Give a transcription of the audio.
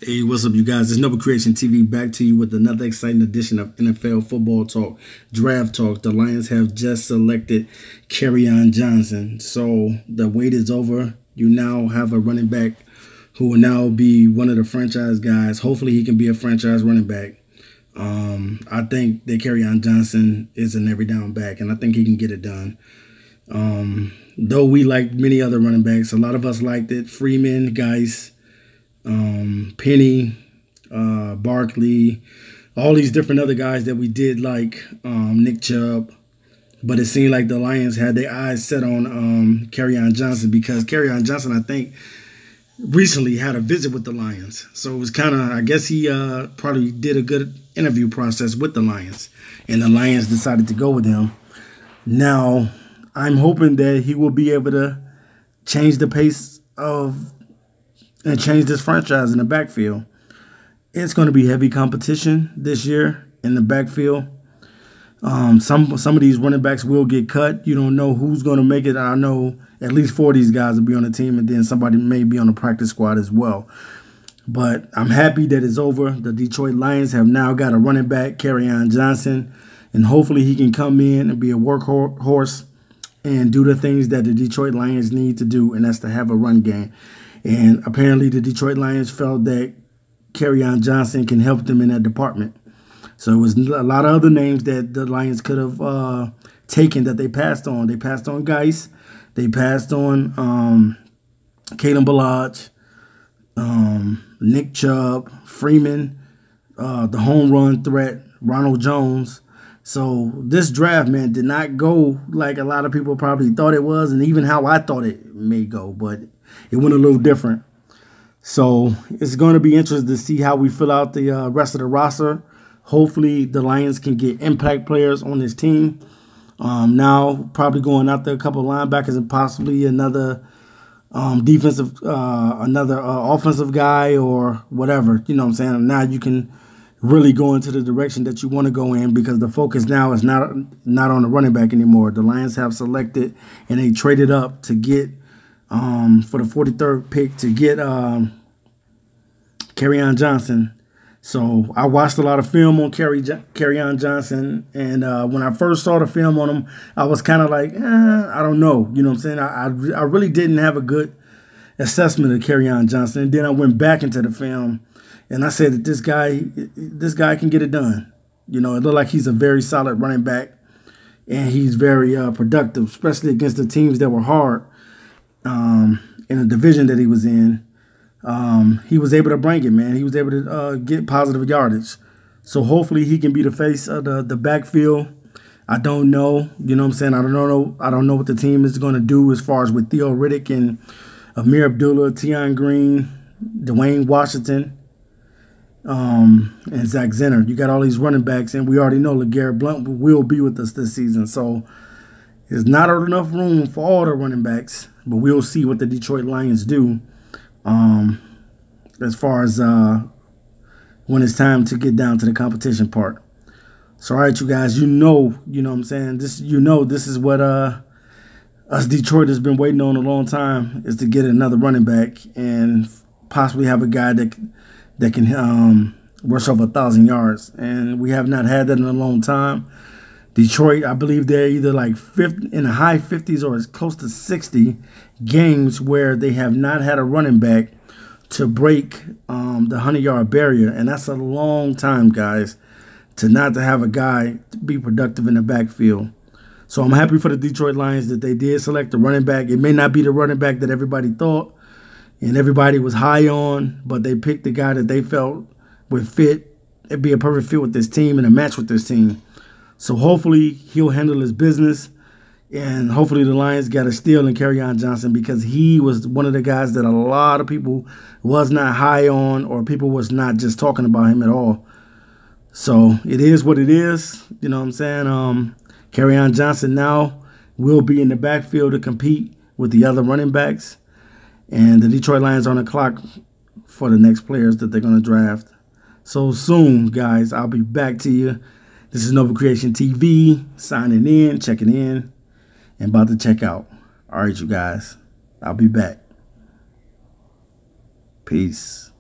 Hey, what's up, you guys? It's Nova Creation TV back to you with another exciting edition of NFL football talk, draft talk. The Lions have just selected Kerryon Johnson. So the wait is over. You now have a running back who will now be one of the franchise guys. Hopefully he can be a franchise running back. I think that Kerryon Johnson is an every down back, and I think he can get it done. Though we like many other running backs, a lot of us liked it. Freeman, Geis, Penny, Barkley, all these different other guys that we did like, Nick Chubb. But it seemed like the Lions had their eyes set on Kerryon Johnson because Kerryon Johnson, I think, recently had a visit with the Lions. So it was kind of, I guess he probably did a good interview process with the Lions. And the Lions decided to go with him. Now, I'm hoping that he will be able to change the pace of and change this franchise in the backfield. It's going to be heavy competition this year in the backfield. Some of these running backs will get cut. You don't know who's going to make it. I know at least 4 of these guys will be on the team, and then somebody may be on the practice squad as well. But I'm happy that it's over. The Detroit Lions have now got a running back, Kerryon Johnson, and hopefully he can come in and be a workhorse and do the things that the Detroit Lions need to do, and that's to have a run game. And apparently the Detroit Lions felt that Kerryon Johnson can help them in that department. So it was a lot of other names that the Lions could have taken that they passed on. They passed on Geis. They passed on Kalen Ballage, Nick Chubb, Freeman, the home run threat, Ronald Jones. So this draft, man, did not go like a lot of people probably thought it was, and even how I thought it may go, but it went a little different. So it's going to be interesting to see how we fill out the rest of the roster. Hopefully the Lions can get impact players on this team. Now probably going after a couple of linebackers and possibly another offensive guy or whatever. You know what I'm saying? Now you can really go into the direction that you want to go in because the focus now is not on the running back anymore. The Lions have selected and they traded up to get for the 43rd pick to get Kerryon Johnson. So I watched a lot of film on Kerryon Johnson, and when I first saw the film on him, I was kind of like, I don't know. You know what I'm saying? I really didn't have a good assessment of Kerryon Johnson. And then I went back into the film, and I said that this guy can get it done. You know, it looked like he's a very solid running back, and he's very productive, especially against the teams that were hard in the division that he was in. He was able to bring it, man. He was able to get positive yardage. So hopefully he can be the face of the backfield. I don't know. You know what I'm saying? I don't know what the team is going to do as far as with Theo Riddick and Amir Abdullah, Tion Green, Dwayne Washington, and Zach Zenner. You got all these running backs, and we already know LeGarrette Blount will be with us this season. So there's not enough room for all the running backs, but we'll see what the Detroit Lions do. As far as when it's time to get down to the competition part. So all right, you guys, you know what I'm saying? This is what us Detroit has been waiting on a long time, is to get another running back and possibly have a guy that can rush over 1,000 yards. And we have not had that in a long time. Detroit, I believe they're either like in the high 50s or as close to 60 games where they have not had a running back to break the 100-yard barrier. And that's a long time, guys, to have a guy to be productive in the backfield. So I'm happy for the Detroit Lions that they did select the running back. It may not be the running back that everybody thought and everybody was high on, but they picked the guy that they felt would fit. It'd be a perfect fit with this team and a match with this team. So hopefully he'll handle his business, and hopefully the Lions got a steal in Kerryon Johnson because he was one of the guys that a lot of people was not high on, or people was not just talking about him at all. So it is what it is. You know what I'm saying? Kerryon Johnson now will be in the backfield to compete with the other running backs, and the Detroit Lions are on the clock for the next players that they're going to draft. So soon, guys, I'll be back to you. This is Nova Creation TV, signing in, checking in, and about to check out. All right, you guys, I'll be back. Peace.